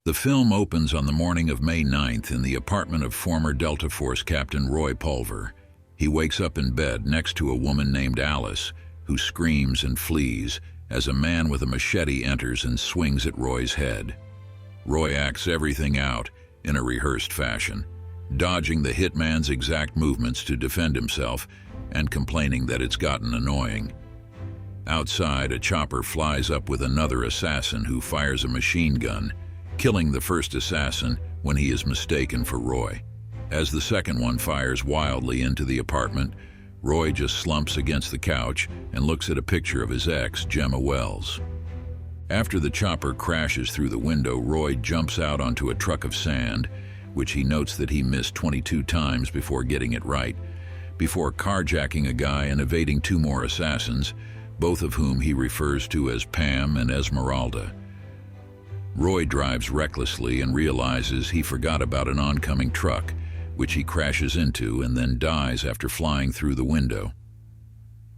The film opens on the morning of May 9th in the apartment of former Delta Force Captain Roy Pulver. He wakes up in bed next to a woman named Alice, who screams and flees as a man with a machete enters and swings at Roy's head. Roy acts everything out in a rehearsed fashion, dodging the hitman's exact movements to defend himself and complaining that it's gotten annoying. Outside, a chopper flies up with another assassin who fires a machine gun, killing the first assassin when he is mistaken for Roy. As the second one fires wildly into the apartment, Roy just slumps against the couch and looks at a picture of his ex, Jemma Wells. After the chopper crashes through the window, Roy jumps out onto a truck of sand, which he notes that he missed 22 times before getting it right, before carjacking a guy and evading two more assassins, both of whom he refers to as Pam and Esmeralda. Roy drives recklessly and realizes he forgot about an oncoming truck, which he crashes into and then dies after flying through the window.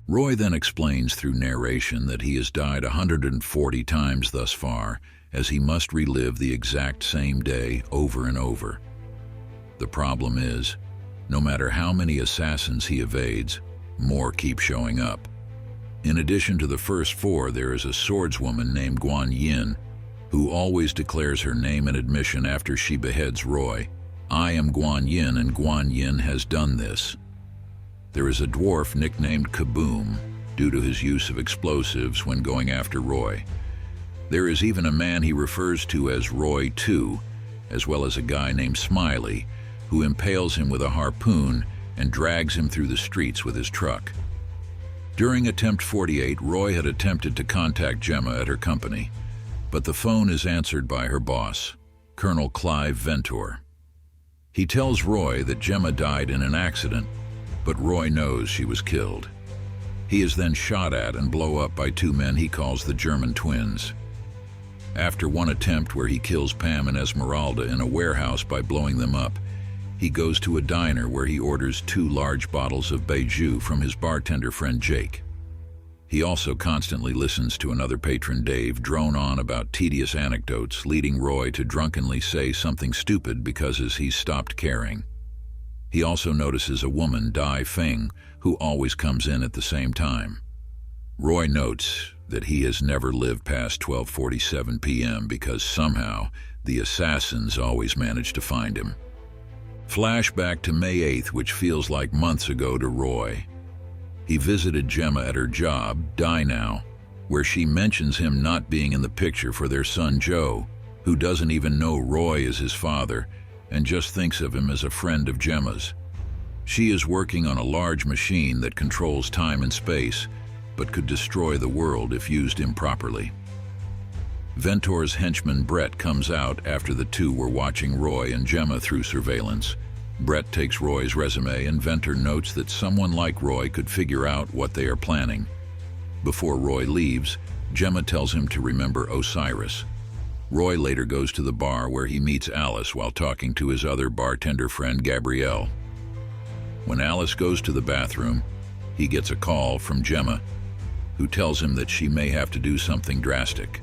Roy then explains through narration that he has died 140 times thus far, as he must relive the exact same day over and over. The problem is, no matter how many assassins he evades, more keep showing up. In addition to the first four, there is a swordswoman named Guan Yin, who always declares her name and admission after she beheads Roy. "I am Guan Yin, and Guan Yin has done this." There is a dwarf nicknamed Kaboom, due to his use of explosives when going after Roy. There is even a man he refers to as Roy 2, as well as a guy named Smiley, who impales him with a harpoon and drags him through the streets with his truck. During Attempt 48, Roy had attempted to contact Jemma at her company, but the phone is answered by her boss, Colonel Clive Ventor. He tells Roy that Jemma died in an accident, but Roy knows she was killed. He is then shot at and blown up by two men he calls the German twins. After one attempt where he kills Pam and Esmeralda in a warehouse by blowing them up, he goes to a diner where he orders 2 large bottles of Beiju from his bartender friend Jake. He also constantly listens to another patron, Dave, drone on about tedious anecdotes, leading Roy to drunkenly say something stupid because he's stopped caring. He also notices a woman, Dai Feng, who always comes in at the same time. Roy notes that he has never lived past 12:47 p.m. because somehow the assassins always manage to find him. Flashback to May 8th, which feels like months ago to Roy. He visited Jemma at her job, Die Now, where she mentions him not being in the picture for their son Joe, who doesn't even know Roy is his father and just thinks of him as a friend of Jemma's. She is working on a large machine that controls time and space, but could destroy the world if used improperly. Ventor's henchman Brett comes out after the two were watching Roy and Jemma through surveillance. Brett takes Roy's resume and Ventor notes that someone like Roy could figure out what they are planning. Before Roy leaves, Jemma tells him to remember Osiris. Roy later goes to the bar where he meets Alice while talking to his other bartender friend Gabrielle. When Alice goes to the bathroom, he gets a call from Jemma, who tells him that she may have to do something drastic.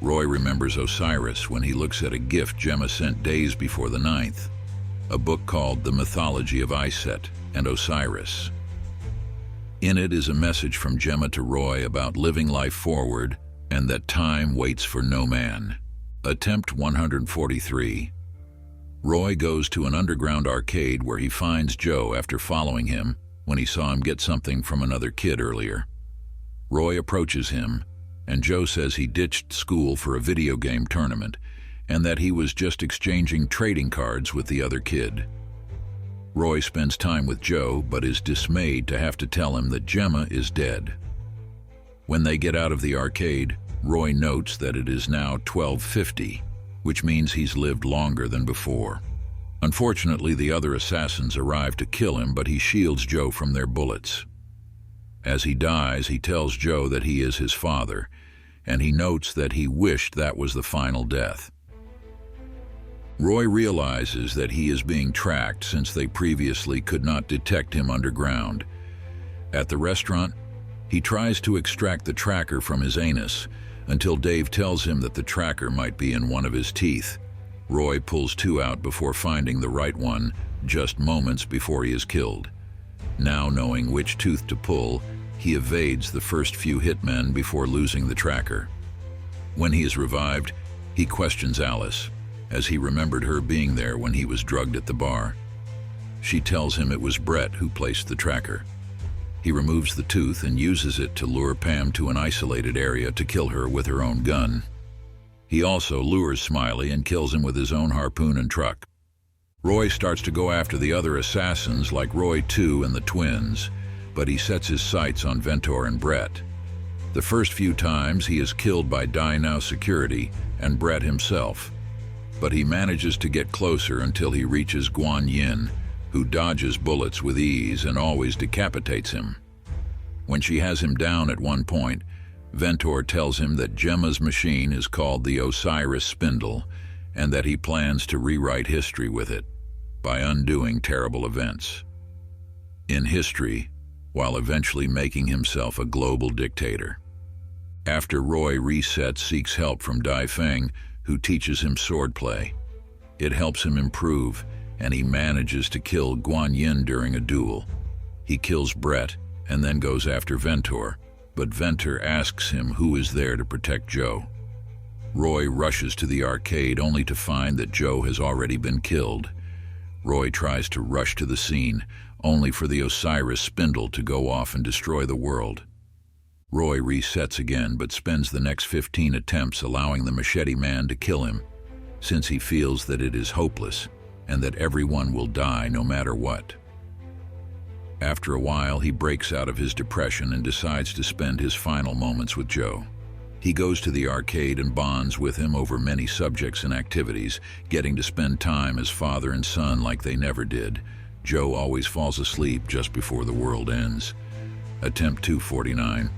Roy remembers Osiris when he looks at a gift Jemma sent days before the 9th, a book called The Mythology of Iset and Osiris. In it is a message from Jemma to Roy about living life forward and that time waits for no man. Attempt 143. Roy goes to an underground arcade where he finds Joe after following him when he saw him get something from another kid earlier. Roy approaches him, and Joe says he ditched school for a video game tournament and that he was just exchanging trading cards with the other kid. Roy spends time with Joe but is dismayed to have to tell him that Jemma is dead. When they get out of the arcade, Roy notes that it is now 12:50, which means he's lived longer than before. Unfortunately, the other assassins arrive to kill him, but he shields Joe from their bullets. As he dies, he tells Joe that he is his father, and he notes that he wished that was the final death. Roy realizes that he is being tracked since they previously could not detect him underground. At the restaurant, he tries to extract the tracker from his anus, until Dave tells him that the tracker might be in one of his teeth. Roy pulls two out before finding the right one, just moments before he is killed. Now knowing which tooth to pull, he evades the first few hitmen before losing the tracker. When he is revived, he questions Alice, as he remembered her being there when he was drugged at the bar. She tells him it was Brett who placed the tracker. He removes the tooth and uses it to lure Pam to an isolated area to kill her with her own gun. He also lures Smiley and kills him with his own harpoon and truck. Roy starts to go after the other assassins like Roy 2 and the twins, but he sets his sights on Ventor and Brett. The first few times he is killed by Die Now security and Brett himself, but he manages to get closer until he reaches Guan Yin, who dodges bullets with ease and always decapitates him. When she has him down at one point, Ventor tells him that Jemma's machine is called the Osiris Spindle and that he plans to rewrite history with it by undoing terrible events in history, while eventually making himself a global dictator. After Roy resets, seeks help from Dai Feng, who teaches him swordplay. It helps him improve, and he manages to kill Guan Yin during a duel. He kills Brett and then goes after Ventor, but Ventor asks him who is there to protect Joe. Roy rushes to the arcade only to find that Joe has already been killed. Roy tries to rush to the scene, only for the Osiris Spindle to go off and destroy the world. Roy resets again, but spends the next 15 attempts allowing the Machete Man to kill him, since he feels that it is hopeless and that everyone will die no matter what. After a while, he breaks out of his depression and decides to spend his final moments with Joe. He goes to the arcade and bonds with him over many subjects and activities, getting to spend time as father and son like they never did. Joe always falls asleep just before the world ends. Attempt 249.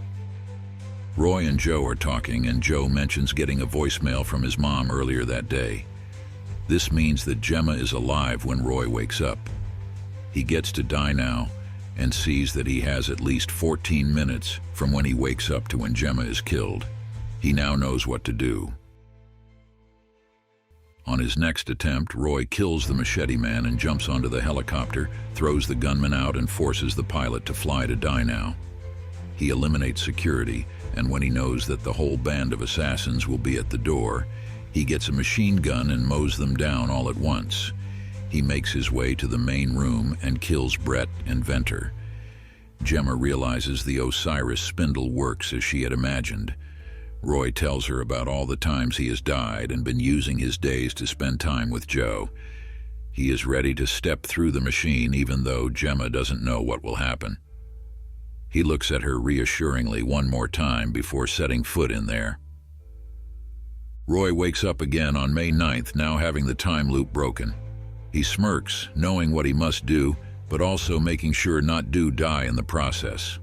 Roy and Joe are talking, and Joe mentions getting a voicemail from his mom earlier that day. This means that Jemma is alive when Roy wakes up. He gets to Die Now and sees that he has at least 14 minutes from when he wakes up to when Jemma is killed. He now knows what to do. On his next attempt, Roy kills the Machete Man and jumps onto the helicopter, throws the gunman out and forces the pilot to fly to Die Now. He eliminates security, and when he knows that the whole band of assassins will be at the door, he gets a machine gun and mows them down all at once. He makes his way to the main room and kills Brett and Ventor. Jemma realizes the Osiris Spindle works as she had imagined. Roy tells her about all the times he has died and been using his days to spend time with Joe. He is ready to step through the machine even though Jemma doesn't know what will happen. He looks at her reassuringly one more time before setting foot in there. Roy wakes up again on May 9th, now having the time loop broken. He smirks, knowing what he must do, but also making sure not to die in the process.